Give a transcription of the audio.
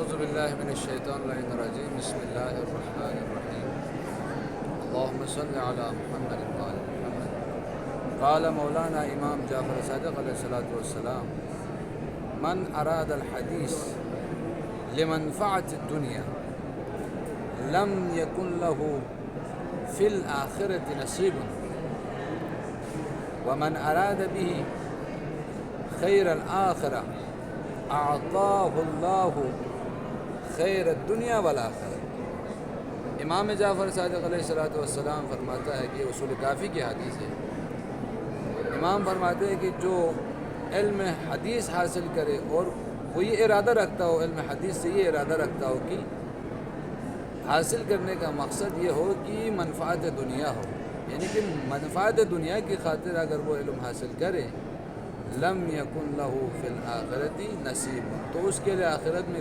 اعوذ باللہ من الشیطان اللعین الرجیم بسم اللہ الرحمن الرحیم اللہم صل علی محمد وآل محمد قال مولانا امام جعفر صادق علیہ السلام من اراد الحدیث لمنفعة الدنیا لم يكن له في الآخرة نصيب ومن اراد به خیر الآخرہ اعطاہ اللہ خیر الدنیا والآخرہ۔ امام جعفر صادق علیہ السلام فرماتا ہے کہ اصول کافی کی حدیث ہے، امام فرماتے ہیں کہ جو علم حدیث حاصل کرے اور وہ یہ ارادہ رکھتا ہو، علم حدیث سے یہ ارادہ رکھتا ہو کہ حاصل کرنے کا مقصد یہ ہو کہ منفعت دنیا ہو، یعنی کہ منفعت دنیا کی خاطر اگر وہ علم حاصل کرے لم یکن لہ فی الآخرۃ نصیب، تو اس کے لیے آخرت میں